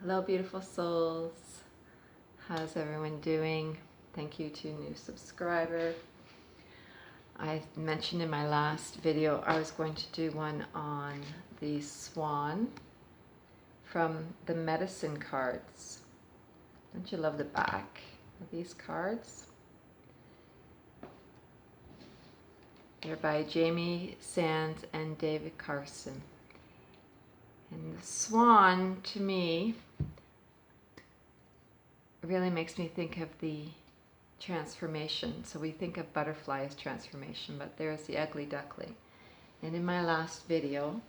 Hello, beautiful souls. How's everyone doing? Thank you to new subscriber. I mentioned in my last video I was going to do one on the swan from the medicine cards. Don't you love the back of these cards? They're by Jamie Sands and David Carson. And the swan, to me, really makes me think of the transformation. So we think of butterfly as transformation, but there's the ugly duckling. And in my last video,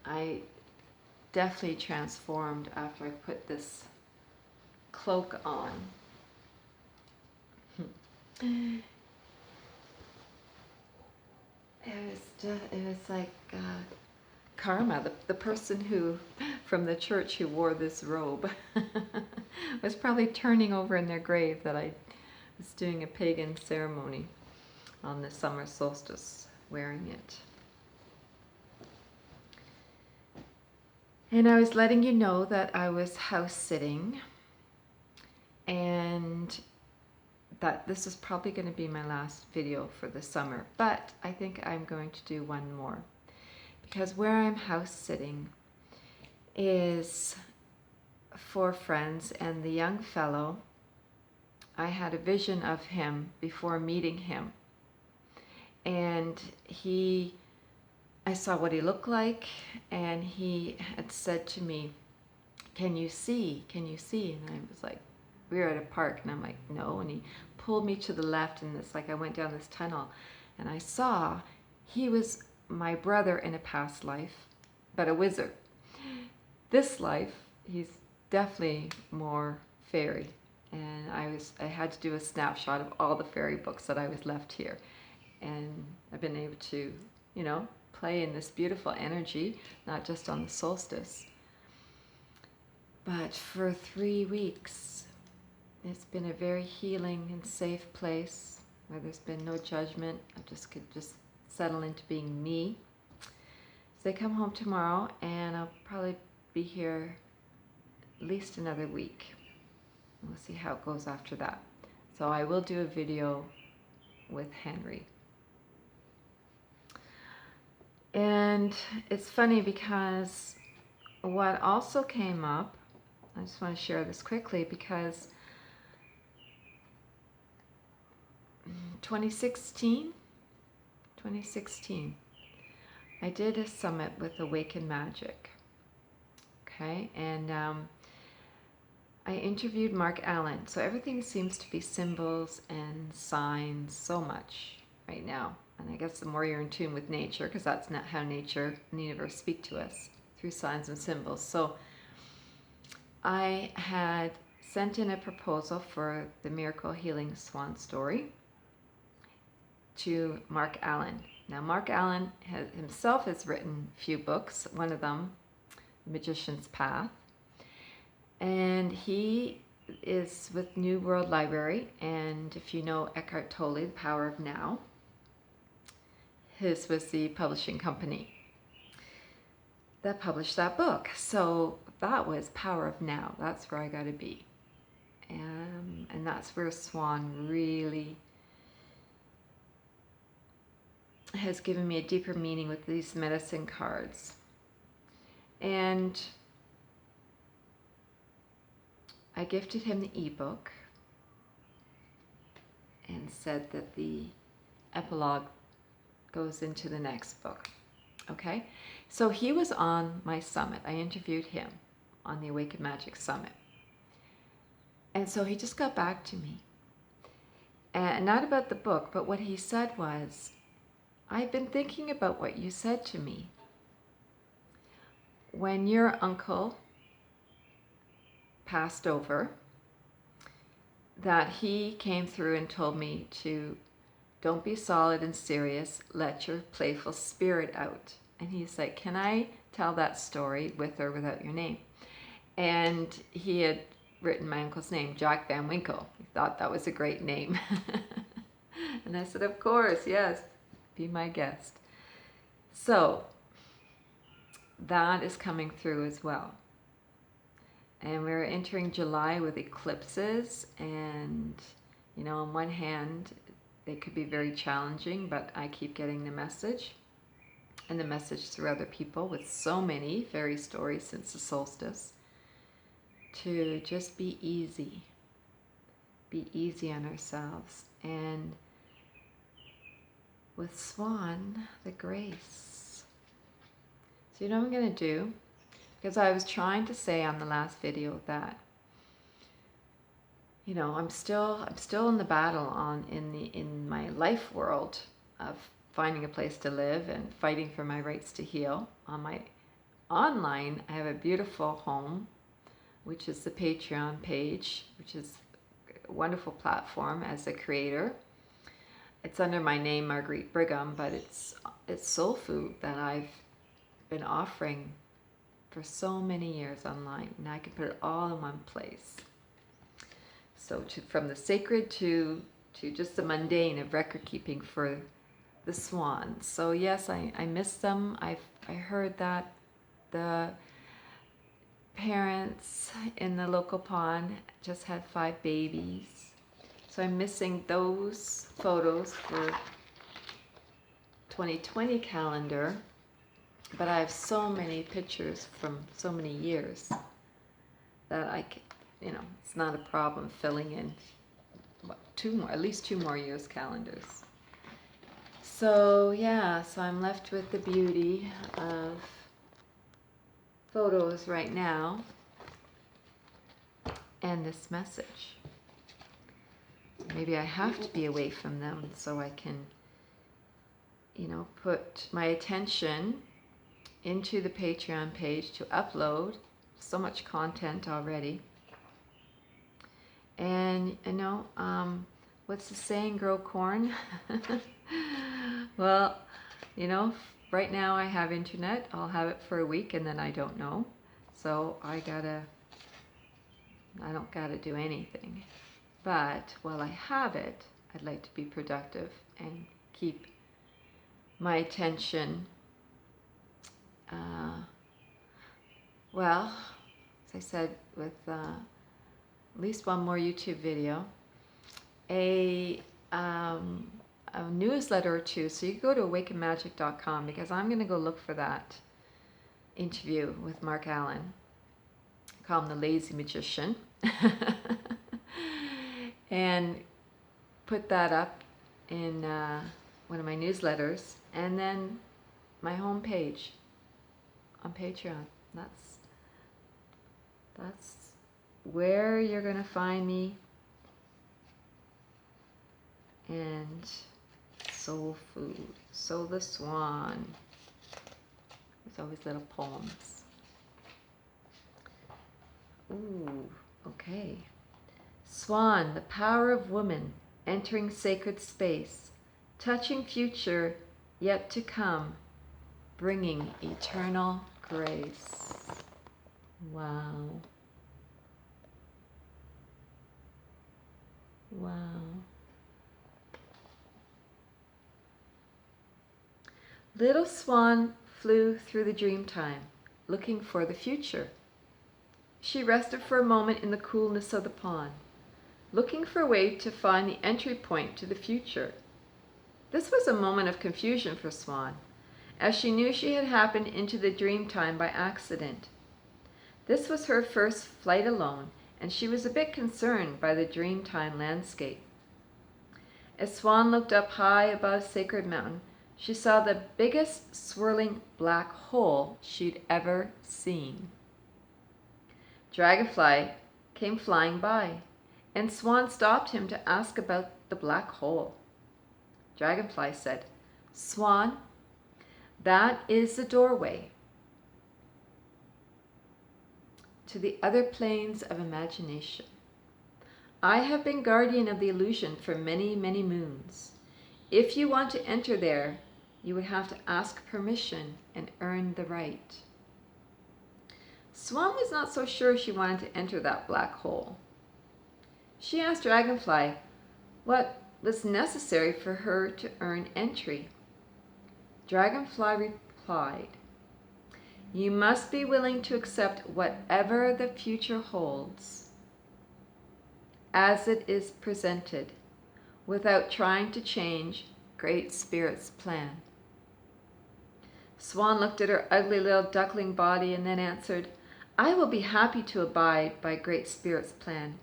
I definitely transformed after I put this cloak on. It was like karma. The person who, from the church who wore this robe was probably turning over in their grave that I was doing a pagan ceremony on the summer solstice wearing it. And I was letting you know that I was house sitting and that this is probably going to be my last video for the summer, but I think I'm going to do one more because where I'm house sitting is for friends, and the young fellow, I had a vision of him before meeting him, and I saw what he looked like, and he had said to me, can you see? And I was like, we were at a park, and I'm like, no. And he pulled me to the left, and it's like I went down this tunnel, and I saw he was my brother in a past life, but a wizard. This life, he's definitely more fairy, and I had to do a snapshot of all the fairy books that I was left here, and I've been able to, play in this beautiful energy, not just on the solstice, but for 3 weeks. It's been a very healing and safe place where there's been no judgment. I could just settle into being me. So I come home tomorrow, and I'll probably be here at least another week. We'll see how it goes after that. So I will do a video with Henry. And it's funny because what also came up, I just want to share this quickly, because 2016, I did a summit with Awaken Magic. Okay, and I interviewed Mark Allen. So everything seems to be symbols and signs so much right now. And I guess the more you're in tune with nature, because that's not how nature and the universe speak to us, through signs and symbols. So I had sent in a proposal for the Miracle Healing Swan story to Mark Allen. Now, Mark Allen himself has written a few books, one of them, Magician's Path. And he is with New World Library, and if you know Eckhart Tolle, The Power of Now, his was the publishing company that published that book. So that was Power of Now. That's where I got to be. And that's where Swan really has given me a deeper meaning with these medicine cards. And I gifted him the ebook and said that the epilogue goes into the next book. Okay, so he was on my summit. I interviewed him on the Awaken Magic Summit. And so he just got back to me. And not about the book, but what he said was, I've been thinking about what you said to me. When your uncle passed over, that he came through and told me to don't be solid and serious, let your playful spirit out. And he's like, can I tell that story with or without your name? And he had written my uncle's name, Jack Van Winkle. He thought that was a great name. And I said, of course, yes, be my guest. So that is coming through as well. And we're entering July with eclipses, and you know, on one hand, they could be very challenging, but I keep getting the message, and the message through other people with so many fairy stories since the solstice, to just be easy on ourselves. And with Swan, the grace. So you know what I'm going to do? Because I was trying to say on the last video that, you know, I'm still in the battle in my life world of finding a place to live and fighting for my rights to heal. On my online, I have a beautiful home, which is the Patreon page, which is a wonderful platform as a creator. It's under my name, Margarit Brigham, but it's soul food that I've been offering for so many years online. Now I can put it all in one place. So from the sacred to just the mundane of record keeping for the swans. So yes, I miss them. I heard that the parents in the local pond just had 5 babies. So I'm missing those photos for 2020 calendar. But I have so many pictures from so many years that I can, you know, it's not a problem filling in at least 2 more years calendars. So yeah, so I'm left with the beauty of photos right now and this message. Maybe I have to be away from them so I can, you know, put my attention into the Patreon page to upload so much content already. And you know, what's the saying, grow corn? Well, you know, right now I have internet. I'll have it for a week and then I don't know. So I don't gotta do anything. But while I have it, I'd like to be productive and keep my attention well, as I said, with at least one more YouTube video, a newsletter or 2. So you can go to awakenmagic.com, because I'm going to go look for that interview with Mark Allen. I call him the lazy magician. And put that up in one of my newsletters, and then my homepage on Patreon. That's where you're gonna find me. And soul food. So the Swan. There's always little poems. Ooh, okay. Swan, the power of woman, entering sacred space, touching future yet to come, bringing eternal grace. Wow. Wow. Little Swan flew through the dream time, looking for the future. She rested for a moment in the coolness of the pond, looking for a way to find the entry point to the future. This was a moment of confusion for Swan, as she knew she had happened into the dream time by accident. This was her first flight alone, and she was a bit concerned by the dream time landscape. As Swan looked up high above Sacred Mountain, she saw the biggest swirling black hole she'd ever seen. Dragonfly came flying by, and Swan stopped him to ask about the black hole. Dragonfly said, "Swan, that is the doorway to the other planes of imagination. I have been guardian of the illusion for many, many moons. If you want to enter there, you would have to ask permission and earn the right." Swan was not so sure she wanted to enter that black hole. She asked Dragonfly what was necessary for her to earn entry. Dragonfly replied, You must be willing to accept whatever the future holds as it is presented, without trying to change Great Spirit's plan. Swan looked at her ugly little duckling body and then answered, I will be happy to abide by Great Spirit's plan.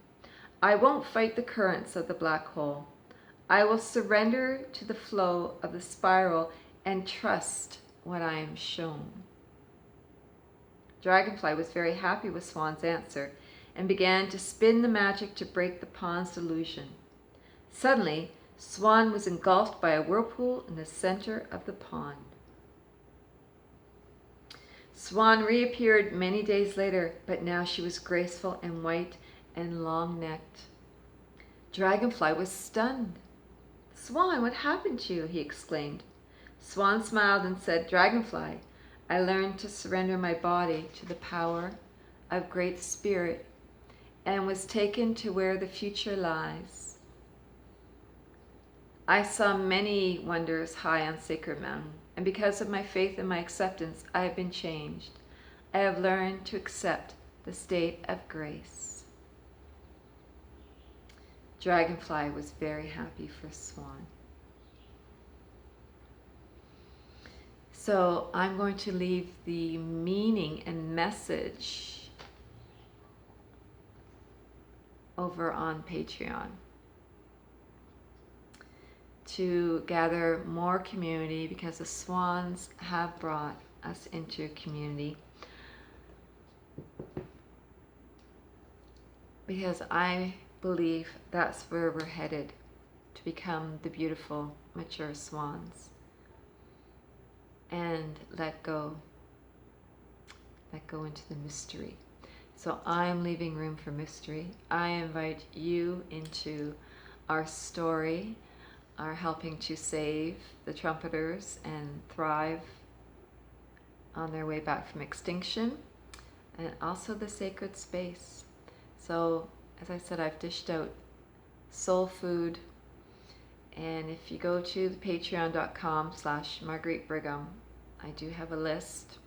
I won't fight the currents of the black hole. I will surrender to the flow of the spiral and trust what I am shown. Dragonfly was very happy with Swan's answer and began to spin the magic to break the pond's delusion. Suddenly, Swan was engulfed by a whirlpool in the center of the pond. Swan reappeared many days later, but now she was graceful and white and long-necked. Dragonfly was stunned. Swan, what happened to you? He exclaimed. Swan smiled and said, Dragonfly, I learned to surrender my body to the power of Great Spirit and was taken to where the future lies. I saw many wonders high on Sacred Mountain, and because of my faith and my acceptance, I have been changed. I have learned to accept the state of grace. Dragonfly was very happy for Swan. So I'm going to leave the meaning and message over on Patreon to gather more community, because the swans have brought us into community. Because I believe that's where we're headed, to become the beautiful, mature swans. And let go into the mystery. So I am leaving room for mystery. I invite you into our story, our helping to save the trumpeters and thrive on their way back from extinction, and also the sacred space. So, as I said, I've dished out soul food, and if you go to the patreon.com/Margarit Brigham, I do have a list.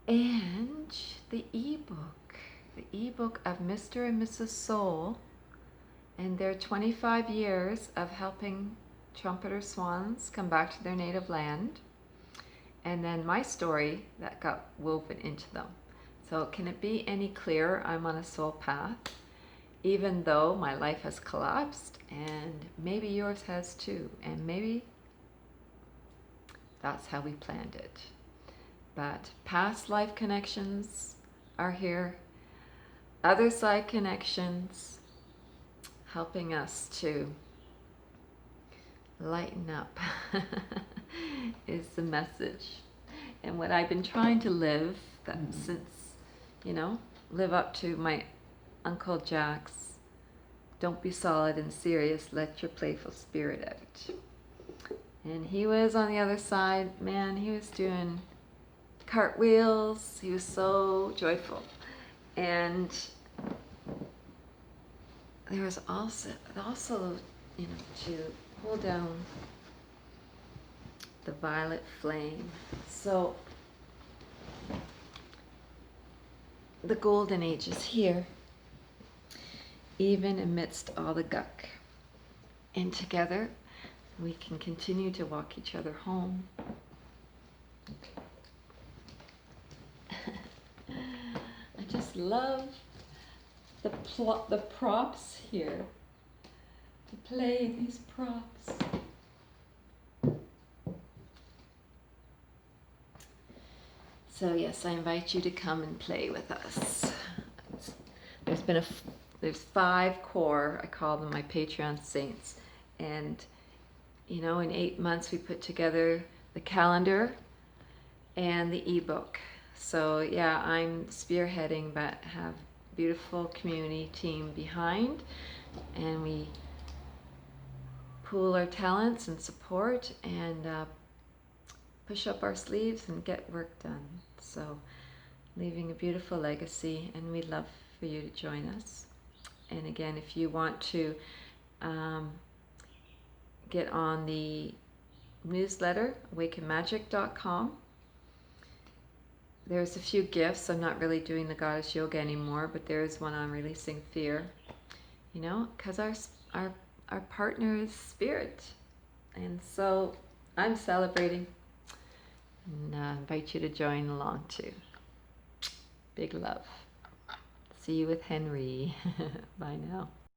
And the ebook of Mr. and Mrs. Soul and their 25 years of helping trumpeter swans come back to their native land. And then my story that got woven into them. So can it be any clearer? I'm on a soul path, even though my life has collapsed, and maybe yours has too, and maybe that's how we planned it. But past life connections are here, other side connections helping us to lighten up is the message. And what I've been trying to live since, live up to my Uncle Jack's, don't be solid and serious, let your playful spirit out. And he was on the other side, man, he was doing cartwheels, he was so joyful. And there was also to hold down the violet flame. So the golden age is here, even amidst all the guck. And together we can continue to walk each other home. I just love the props here, to play these props. So yes, I invite you to come and play with us. There's 5 core, I call them my Patreon saints. And in 8 months we put together the calendar and the ebook. So yeah, I'm spearheading, but have a beautiful community team behind, and we pool our talents and support and push up our sleeves and get work done. So leaving a beautiful legacy, and we'd love for you to join us. And again, if you want to get on the newsletter, awakenmagic.com, there's a few gifts. I'm not really doing the goddess yoga anymore, but there's one on releasing fear. You know, because our partner is spirit, and so I'm celebrating, and invite you to join along too. Big love. See you with Henry. Bye now.